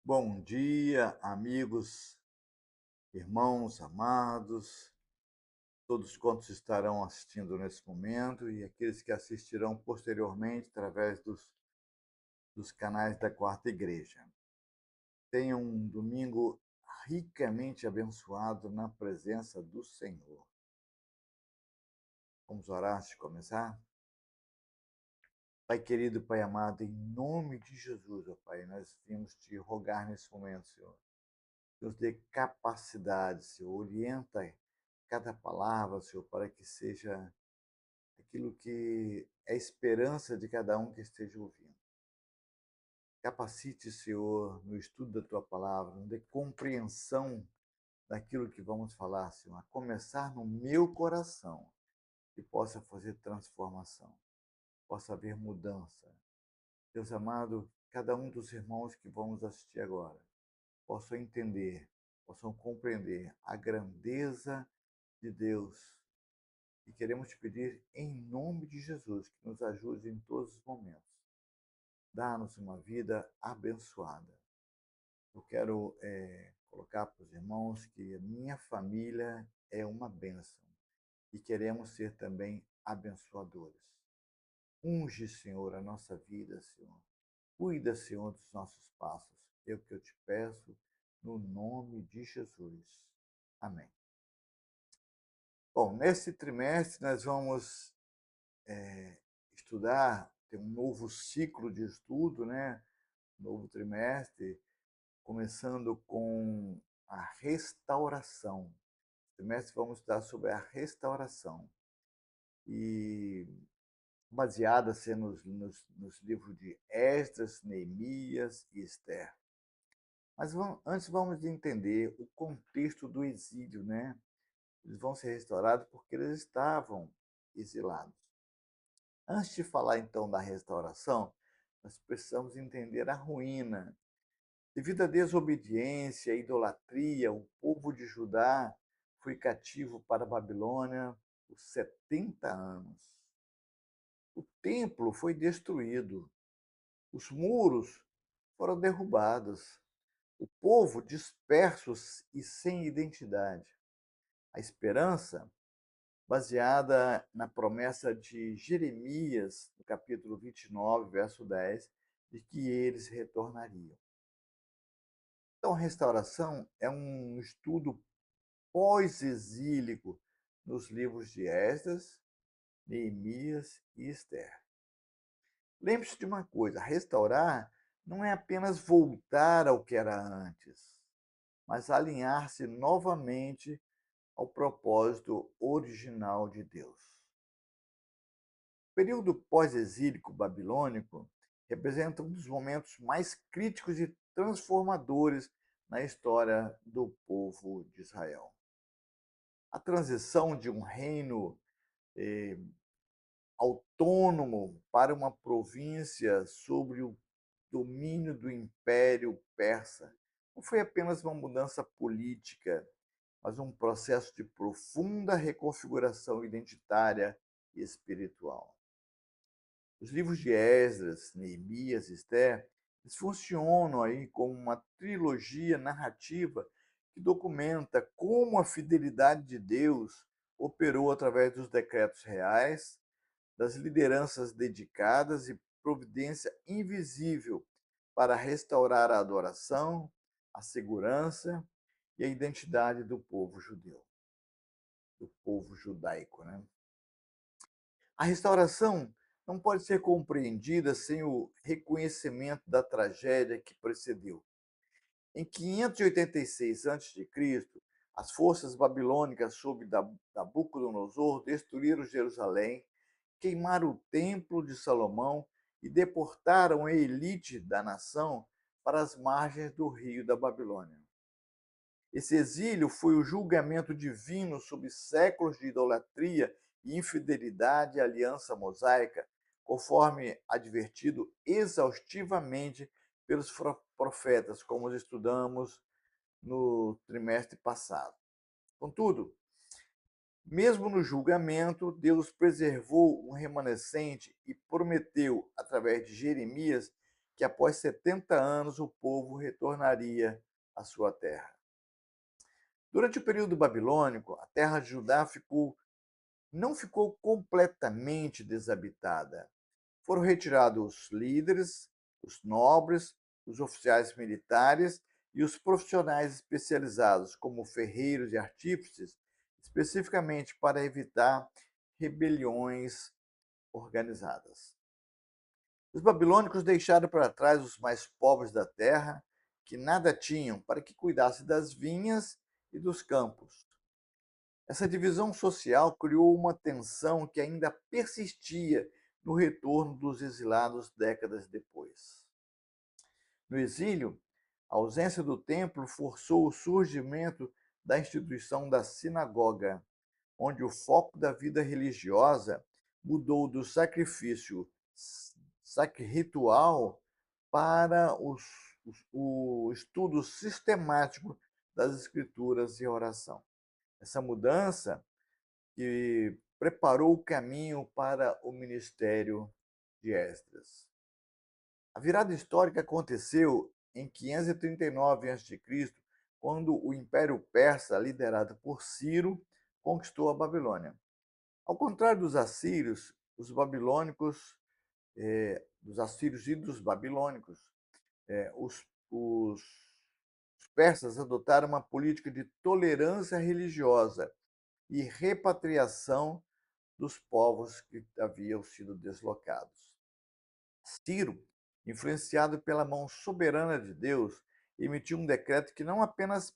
Bom dia, amigos, irmãos amados, todos quantos estarão assistindo nesse momento e aqueles que assistirão posteriormente através dos canais da Quarta Igreja. Tenham um domingo ricamente abençoado na presença do Senhor. Vamos orar antes de começar? Pai querido, Pai amado, em nome de Jesus, ó Pai, nós viemos te rogar nesse momento, Senhor. Nos dê capacidade, Senhor. Orienta cada palavra, Senhor, para que seja aquilo que é a esperança de cada um que esteja ouvindo. Capacite, Senhor, no estudo da tua palavra, nos dê compreensão daquilo que vamos falar, Senhor, a começar no meu coração, que possa fazer transformação, possa haver mudança. Deus amado, cada um dos irmãos que vamos assistir agora, possam entender, possam compreender a grandeza de Deus. E queremos te pedir, em nome de Jesus, que nos ajude em todos os momentos. Dá-nos uma vida abençoada. Eu quero colocar para os irmãos que a minha família é uma bênção e queremos ser também abençoadores. Unge, Senhor, a nossa vida, Senhor. Cuida, Senhor, dos nossos passos. É o que eu te peço, no nome de Jesus. Amém. Bom, nesse trimestre nós vamos estudar, tem um novo ciclo de estudo, né? Novo trimestre, começando com a restauração. Esse trimestre vamos estudar sobre a restauração. E baseada assim, nos livros de Esdras, Neemias e Esther. Mas antes vamos entender o contexto do exílio, né? Eles vão ser restaurados porque eles estavam exilados. Antes de falar então da restauração, nós precisamos entender a ruína. Devido à desobediência e idolatria, o povo de Judá foi cativo para a Babilônia por 70 anos. O templo foi destruído, os muros foram derrubados, o povo disperso e sem identidade. A esperança, baseada na promessa de Jeremias, no capítulo 29, verso 10, de que eles retornariam. Então, a restauração é um estudo pós-exílico nos livros de Esdras, Neemias e Esther. Lembre-se de uma coisa: restaurar não é apenas voltar ao que era antes, mas alinhar-se novamente ao propósito original de Deus. O período pós-exílico babilônico representa um dos momentos mais críticos e transformadores na história do povo de Israel. A transição de um reino eh, autônomo para uma província sob o domínio do Império Persa não foi apenas uma mudança política, mas um processo de profunda reconfiguração identitária e espiritual. Os livros de Esdras, Neemias e Esther, eles funcionam aí como uma trilogia narrativa que documenta como a fidelidade de Deus operou através dos decretos reais, das lideranças dedicadas e providência invisível para restaurar a adoração, a segurança e a identidade do povo judeu, do povo judaico, né? A restauração não pode ser compreendida sem o reconhecimento da tragédia que precedeu. Em 586 a.C., as forças babilônicas sob Nabucodonosor destruíram Jerusalém, queimaram o templo de Salomão e deportaram a elite da nação para as margens do rio da Babilônia. Esse exílio foi o julgamento divino sobre séculos de idolatria e infidelidade à aliança mosaica, conforme advertido exaustivamente pelos profetas, como estudamos no trimestre passado. Contudo, mesmo no julgamento, Deus preservou um remanescente e prometeu, através de Jeremias, que após 70 anos o povo retornaria à sua terra. Durante o período babilônico, a terra de Judá não ficou completamente desabitada. Foram retirados os líderes, os nobres, os oficiais militares e os profissionais especializados, como ferreiros e artífices, especificamente para evitar rebeliões organizadas. Os babilônicos deixaram para trás os mais pobres da terra, que nada tinham, para que cuidasse das vinhas e dos campos. Essa divisão social criou uma tensão que ainda persistia no retorno dos exilados décadas depois. No exílio, a ausência do templo forçou o surgimento da instituição da sinagoga, onde o foco da vida religiosa mudou do sacrifício ritual para o estudo sistemático das escrituras e oração. Essa mudança que preparou o caminho para o ministério de Esdras. A virada histórica aconteceu em 539 a.C., quando o Império Persa, liderado por Ciro, conquistou a Babilônia. Ao contrário dos assírios, os babilônicos, dos assírios e dos babilônicos, os persas adotaram uma política de tolerância religiosa e repatriação dos povos que haviam sido deslocados. Ciro, influenciado pela mão soberana de Deus, emitiu um decreto que não apenas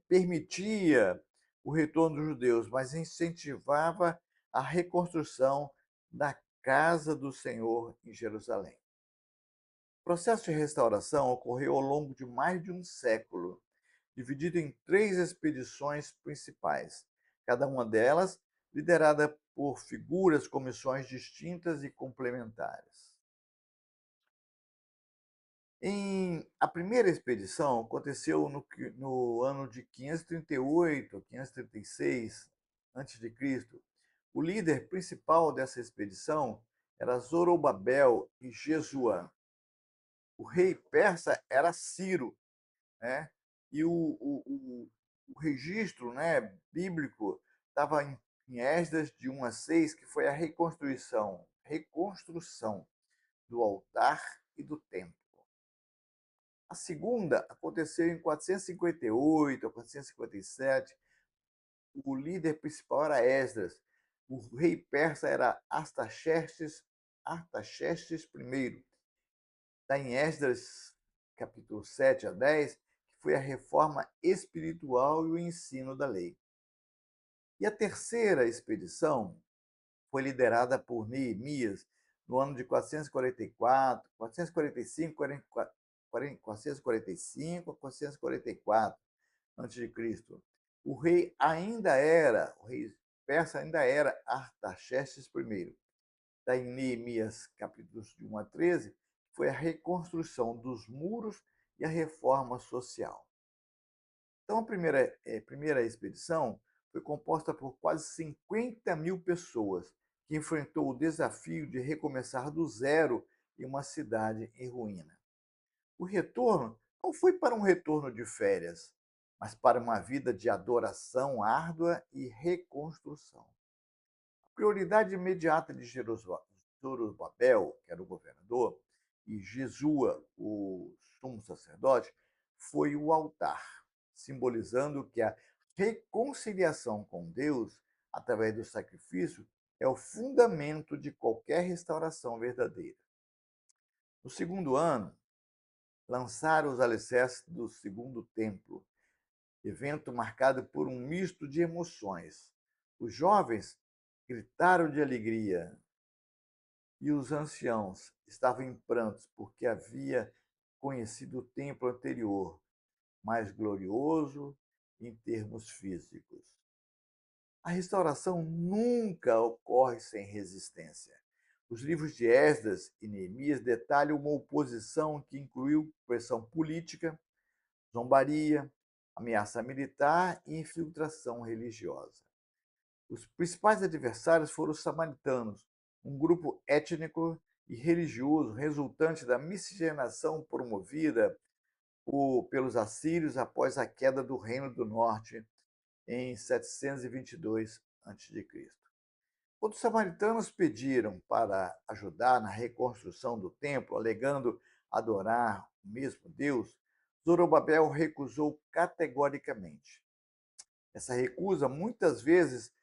permitia o retorno dos judeus, mas incentivava a reconstrução da casa do Senhor em Jerusalém. O processo de restauração ocorreu ao longo de mais de um século, dividido em 3 expedições principais, cada uma delas liderada por figuras com missões distintas e complementares. A primeira expedição aconteceu no ano de 538, 536 a.C. O líder principal dessa expedição era Zorobabel e Jesua. O rei persa era Ciro, né? E o registro, né, bíblico estava em Esdras de 1 a 6, que foi a reconstrução do altar e do templo. A segunda aconteceu em 458 a 457. O líder principal era Esdras. O rei persa era Artaxerxes I. Está em Esdras, capítulo 7 a 10, que foi a reforma espiritual e o ensino da lei. E a terceira expedição foi liderada por Neemias no ano de 444, 445, 445 a 444 a.C. O rei persa ainda era Artaxerxes I. Está em Neemias, capítulos de 1 a 13, foi a reconstrução dos muros e a reforma social. Então, a primeira expedição foi composta por quase 50 mil pessoas, que enfrentou o desafio de recomeçar do zero em uma cidade em ruína. O retorno não foi para um retorno de férias, mas para uma vida de adoração árdua e reconstrução. A prioridade imediata de Zorobabel, que era o governador, e Jesua, o sumo sacerdote, foi o altar, simbolizando que a reconciliação com Deus, através do sacrifício, é o fundamento de qualquer restauração verdadeira. No segundo ano, lançaram os alicerces do segundo templo, evento marcado por um misto de emoções. Os jovens gritaram de alegria e os anciãos estavam em prantos porque havia conhecido o templo anterior, mais glorioso em termos físicos. A restauração nunca ocorre sem resistência. Os livros de Esdras e Neemias detalham uma oposição que incluiu pressão política, zombaria, ameaça militar e infiltração religiosa. Os principais adversários foram os samaritanos, um grupo étnico e religioso resultante da miscigenação promovida pelos assírios após a queda do Reino do Norte em 722 a.C. Quando os samaritanos pediram para ajudar na reconstrução do templo, alegando adorar o mesmo Deus, Zorobabel recusou categoricamente. Essa recusa, muitas vezes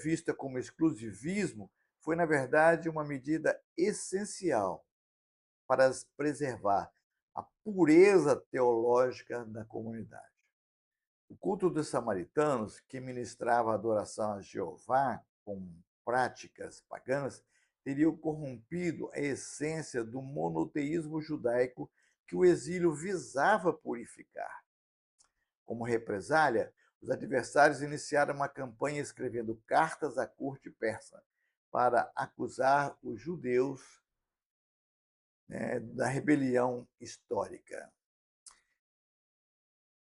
vista como exclusivismo, foi, na verdade, uma medida essencial para preservar a pureza teológica da comunidade. O culto dos samaritanos, que ministrava adoração a Jeová com práticas pagãs, teria corrompido a essência do monoteísmo judaico que o exílio visava purificar. Como represália, os adversários iniciaram uma campanha escrevendo cartas à corte persa para acusar os judeus, da rebelião histórica.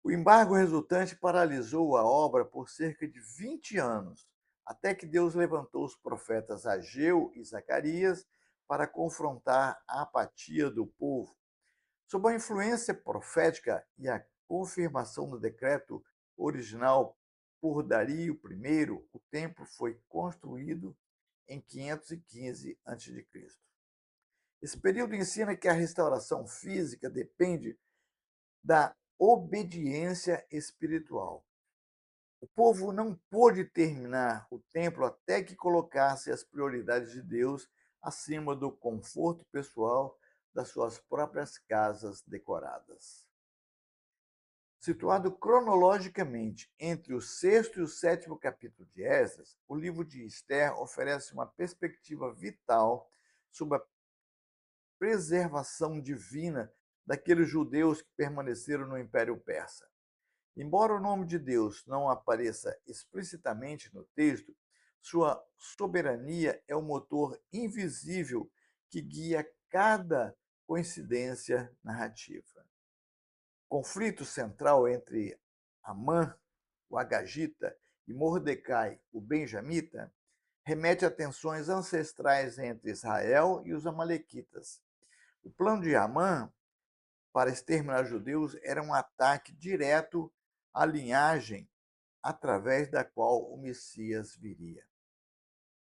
O embargo resultante paralisou a obra por cerca de 20 anos, até que Deus levantou os profetas Ageu e Zacarias para confrontar a apatia do povo. Sob a influência profética e a confirmação do decreto original por Dario I, o templo foi construído em 515 a.C. Esse período ensina que a restauração física depende da obediência espiritual. O povo não pôde terminar o templo até que colocasse as prioridades de Deus acima do conforto pessoal das suas próprias casas decoradas. Situado cronologicamente entre o sexto e o sétimo capítulo de Esdras, o livro de Esther oferece uma perspectiva vital sobre a preservação divina daqueles judeus que permaneceram no Império Persa. Embora o nome de Deus não apareça explicitamente no texto, sua soberania é o motor invisível que guia cada coincidência narrativa. O conflito central entre Amã, o Agagita, e Mordecai, o Benjamita, remete a tensões ancestrais entre Israel e os Amalequitas. O plano de Amã para exterminar os judeus era um ataque direto à linhagem através da qual o Messias viria.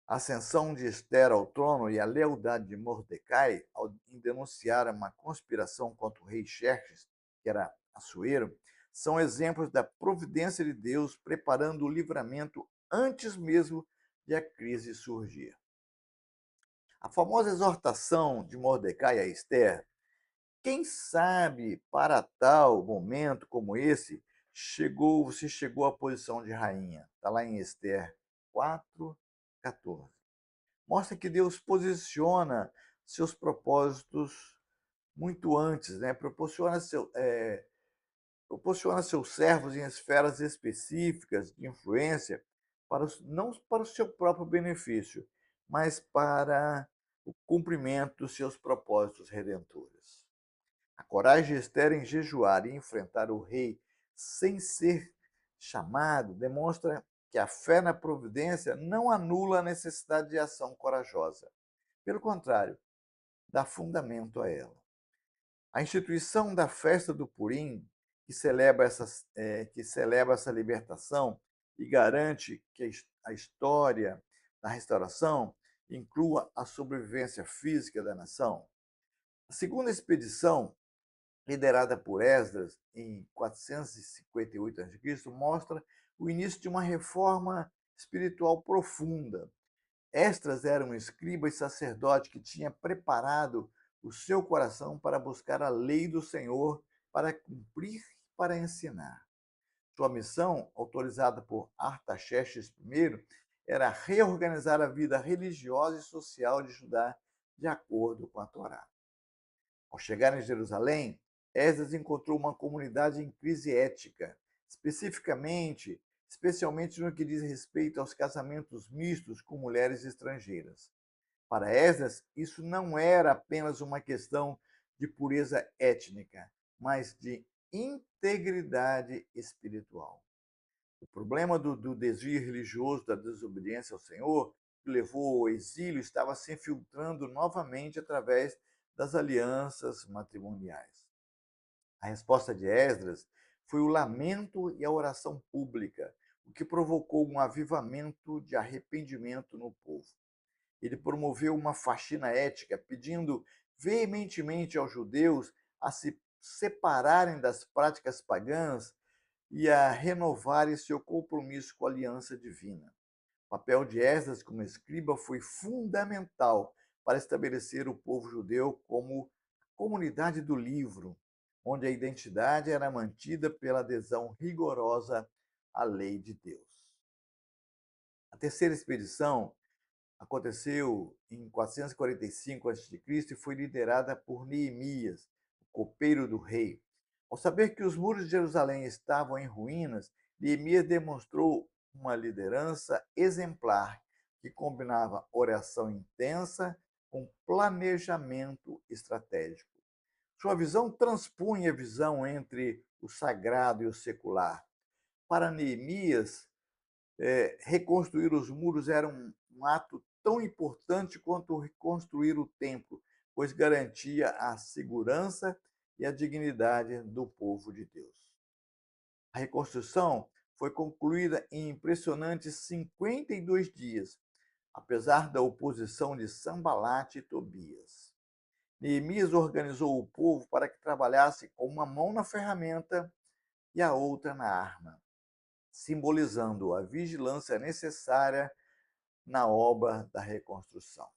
A ascensão de Esther ao trono e a lealdade de Mordecai ao denunciar uma conspiração contra o rei Xerxes, que era Assuero, são exemplos da providência de Deus preparando o livramento antes mesmo de a crise surgir. A famosa exortação de Mordecai a Esther: quem sabe para tal momento como esse você chegou à posição de rainha. Está lá em Esther 4:14. Mostra que Deus posiciona seus propósitos muito antes, né? Proporciona seus servos em esferas específicas de influência não para o seu próprio benefício, mas para o cumprimento dos seus propósitos redentores. A coragem de Esther em jejuar e enfrentar o rei sem ser chamado demonstra que a fé na providência não anula a necessidade de ação corajosa. Pelo contrário, dá fundamento a ela. A instituição da festa do Purim, que celebra essa libertação e garante que a história da restauração inclua a sobrevivência física da nação. A segunda expedição, liderada por Esdras em 458 a.C., mostra o início de uma reforma espiritual profunda. Esdras era um escriba e sacerdote que tinha preparado o seu coração para buscar a lei do Senhor, para cumprir e para ensinar. Sua missão, autorizada por Artaxerxes I, era reorganizar a vida religiosa e social de Judá de acordo com a Torá. Ao chegar em Jerusalém, Esdras encontrou uma comunidade em crise ética, especialmente no que diz respeito aos casamentos mistos com mulheres estrangeiras. Para Esdras, isso não era apenas uma questão de pureza étnica, mas de integridade espiritual. O problema do desvio religioso, da desobediência ao Senhor, que levou ao exílio estava se infiltrando novamente através das alianças matrimoniais. A resposta de Esdras foi o lamento e a oração pública, o que provocou um avivamento de arrependimento no povo. Ele promoveu uma faxina ética, pedindo veementemente aos judeus a se separarem das práticas pagãs e a renovarem seu compromisso com a aliança divina. O papel de Esdras como escriba foi fundamental para estabelecer o povo judeu como comunidade do livro, onde a identidade era mantida pela adesão rigorosa à lei de Deus. A terceira expedição aconteceu em 445 a.C. e foi liderada por Neemias, o copeiro do rei. Ao saber que os muros de Jerusalém estavam em ruínas, Neemias demonstrou uma liderança exemplar que combinava oração intensa com planejamento estratégico. Sua visão transpunha a visão entre o sagrado e o secular. Para Neemias, reconstruir os muros era um ato tão importante quanto reconstruir o templo, pois garantia a segurança e a dignidade do povo de Deus. A reconstrução foi concluída em impressionantes 52 dias, apesar da oposição de Sambalate e Tobias. Neemias organizou o povo para que trabalhasse com uma mão na ferramenta e a outra na arma, simbolizando a vigilância necessária na obra da reconstrução.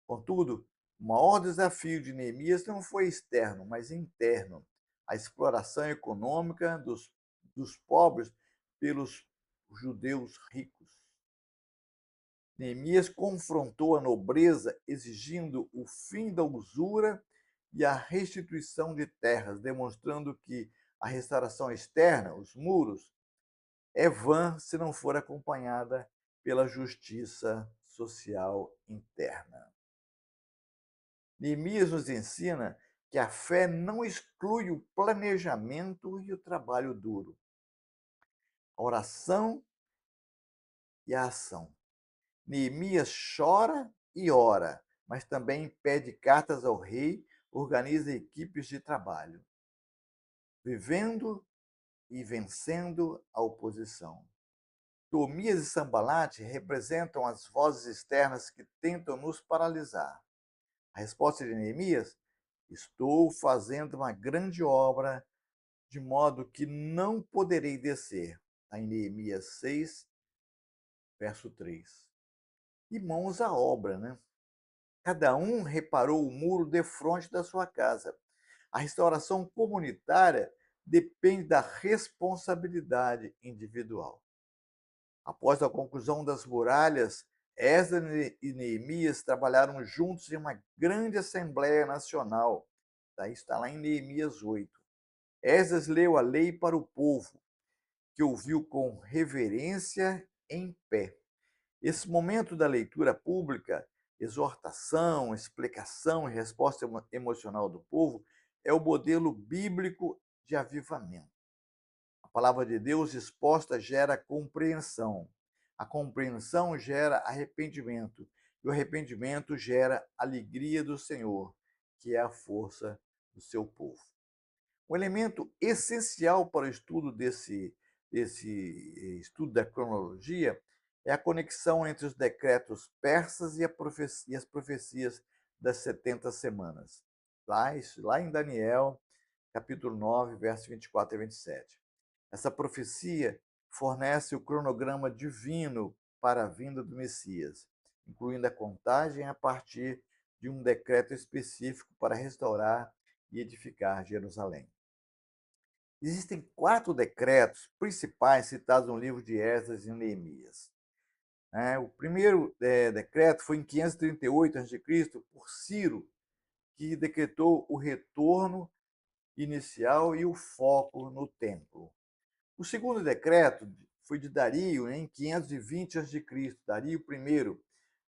Contudo, o maior desafio de Neemias não foi externo, mas interno: a exploração econômica dos pobres pelos judeus ricos. Neemias confrontou a nobreza, exigindo o fim da usura e a restituição de terras, demonstrando que a restauração externa, os muros, é vã se não for acompanhada pela justiça social interna. Neemias nos ensina que a fé não exclui o planejamento e o trabalho duro, a oração e a ação. Neemias chora e ora, mas também pede cartas ao rei, organiza equipes de trabalho, vivendo e vencendo a oposição. Tobias e Sambalate representam as vozes externas que tentam nos paralisar. A resposta de Neemias: estou fazendo uma grande obra, de modo que não poderei descer. Está em Neemias 6, verso 3. E mãos à obra, né? Cada um reparou o muro defronte da sua casa. A restauração comunitária depende da responsabilidade individual. Após a conclusão das muralhas, Esdras e Neemias trabalharam juntos em uma grande Assembleia Nacional. Daí está lá em Neemias 8. Esdras leu a lei para o povo, que ouviu com reverência em pé. Esse momento da leitura pública, exortação, explicação e resposta emocional do povo, é o modelo bíblico de avivamento. A palavra de Deus exposta gera compreensão. A compreensão gera arrependimento. E o arrependimento gera alegria do Senhor, que é a força do seu povo. Um elemento essencial para o estudo desse estudo da cronologia é a conexão entre os decretos persas e as profecias das 70 semanas. Lá em Daniel, capítulo 9, versos 24 e 27. Essa profecia fornece o cronograma divino para a vinda do Messias, incluindo a contagem a partir de um decreto específico para restaurar e edificar Jerusalém. Existem 4 decretos principais citados no livro de Esdras e Neemias. O primeiro decreto foi em 538 a.C., por Ciro, que decretou o retorno inicial e o foco no templo. O segundo decreto foi de Dario, em 520 a.C., Dario I,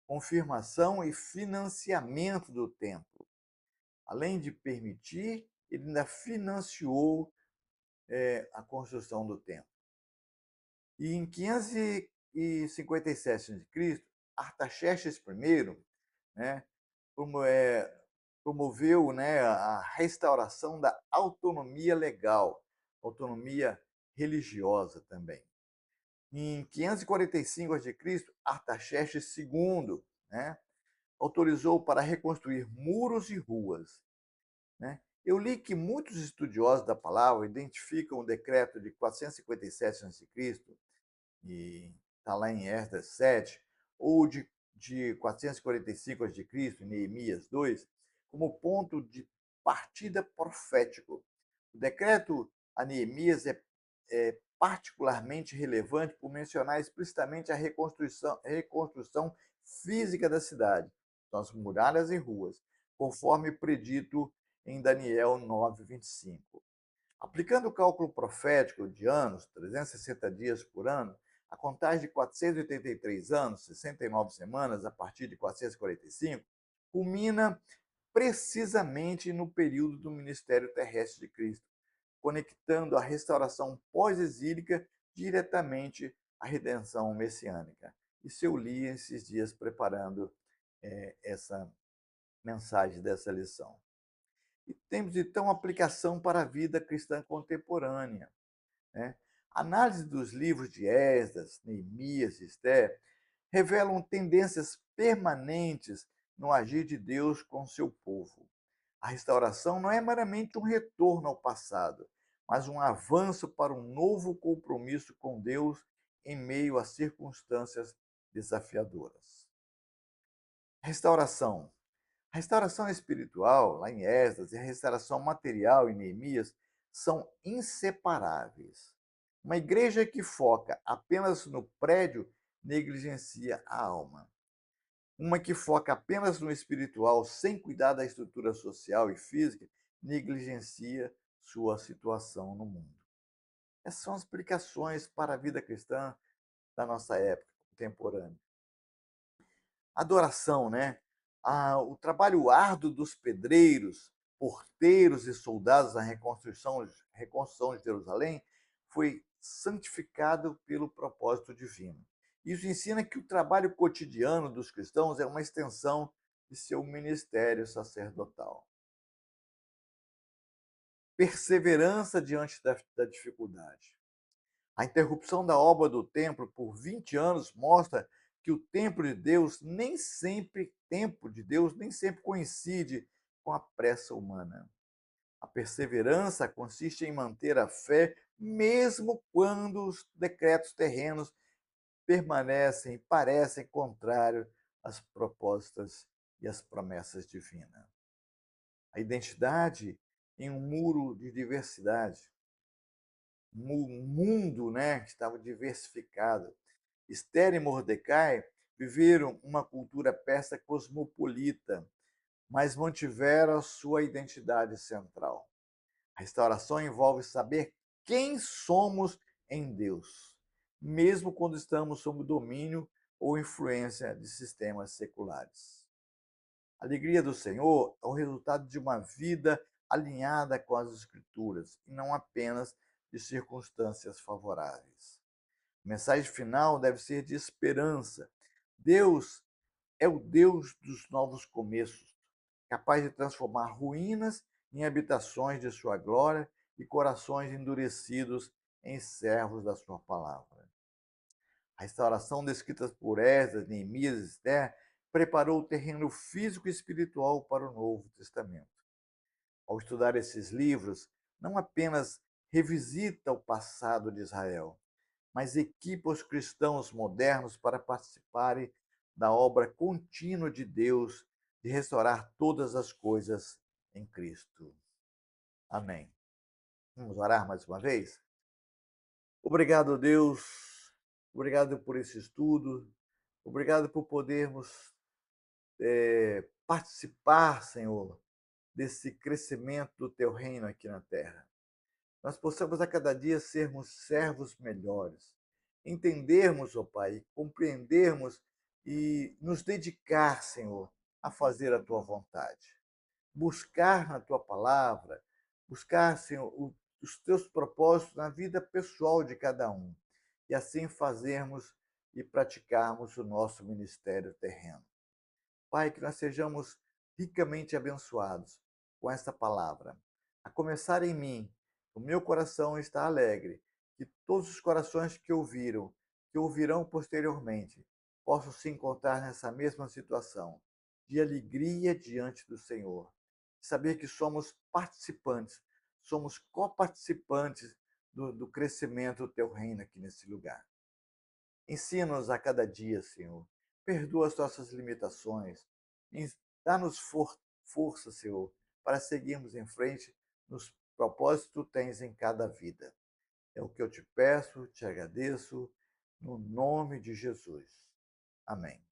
confirmação e financiamento do templo. Além de permitir, ele ainda financiou a construção do templo. E em 557 a.C., Artaxerxes I, né, como é, promoveu, né, a restauração da autonomia legal, autonomia religiosa também. Em 545 a.C., Artaxerxes II, né, autorizou para reconstruir muros e ruas, né? Eu li que muitos estudiosos da palavra identificam o decreto de 457 a.C., e está lá em Esdras 7, ou de 445 a.C., em Neemias 2, como ponto de partida profético. O decreto a Neemias é particularmente relevante por mencionar explicitamente a reconstrução física da cidade, então as muralhas e ruas, conforme predito em Daniel 9:25. Aplicando o cálculo profético de anos, 360 dias por ano, a contagem de 483 anos, 69 semanas, a partir de 445, culmina precisamente no período do ministério terrestre de Cristo, conectando a restauração pós-exílica diretamente à redenção messiânica. Isso eu li esses dias preparando essa mensagem dessa lição. E temos então aplicação para a vida cristã contemporânea, né? Análise dos livros de Esdras, Neemias e Esther revelam tendências permanentes no agir de Deus com seu povo. A restauração não é meramente um retorno ao passado, mas um avanço para um novo compromisso com Deus em meio a circunstâncias desafiadoras. Restauração. A restauração espiritual, lá em Esdras, e a restauração material em Neemias são inseparáveis. Uma igreja que foca apenas no prédio negligencia a alma. Uma que foca apenas no espiritual, sem cuidar da estrutura social e física, negligencia sua situação no mundo. Essas são as explicações para a vida cristã da nossa época contemporânea. Adoração, né? O trabalho árduo dos pedreiros, porteiros e soldados na reconstrução de Jerusalém foi santificado pelo propósito divino. Isso ensina que o trabalho cotidiano dos cristãos é uma extensão de seu ministério sacerdotal. Perseverança diante da dificuldade. A interrupção da obra do templo por 20 anos mostra que o tempo de Deus nem sempre coincide com a pressa humana. A perseverança consiste em manter a fé mesmo quando os decretos terrenos parecem contrários às propostas e às promessas divinas. A identidade em um muro de diversidade, um mundo, né, que estava diversificado. Esther e Mordecai viveram uma cultura persa cosmopolita, mas mantiveram a sua identidade central. A restauração envolve saber quem somos em Deus, mesmo quando estamos sob domínio ou influência de sistemas seculares. A alegria do Senhor é o resultado de uma vida alinhada com as Escrituras e não apenas de circunstâncias favoráveis. A mensagem final deve ser de esperança. Deus é o Deus dos novos começos, capaz de transformar ruínas em habitações de sua glória e corações endurecidos em servos da sua palavra. A restauração descrita por Esdras, Neemias e Esther preparou o terreno físico e espiritual para o Novo Testamento. Ao estudar esses livros, não apenas revisita o passado de Israel, mas equipa os cristãos modernos para participarem da obra contínua de Deus de restaurar todas as coisas em Cristo. Amém. Vamos orar mais uma vez? Obrigado, Deus. Obrigado por esse estudo. Obrigado por podermos participar, Senhor, desse crescimento do teu reino aqui na terra. Nós possamos a cada dia sermos servos melhores, entendermos, ó Pai, compreendermos e nos dedicar, Senhor, a fazer a tua vontade. Buscar na tua palavra, buscar, Senhor, os teus propósitos na vida pessoal de cada um. E assim fazermos e praticarmos o nosso ministério terreno. Pai, que nós sejamos ricamente abençoados com esta palavra. A começar em mim, o meu coração está alegre, que todos os corações que ouviram, que ouvirão posteriormente, possam se encontrar nessa mesma situação, de alegria diante do Senhor. Saber que somos participantes, somos coparticipantes do crescimento do teu reino aqui nesse lugar. Ensina-nos a cada dia, Senhor. Perdoa as nossas limitações. Dá-nos força, Senhor, para seguirmos em frente nos propósitos que tu tens em cada vida. É o que eu te peço, te agradeço, no nome de Jesus. Amém.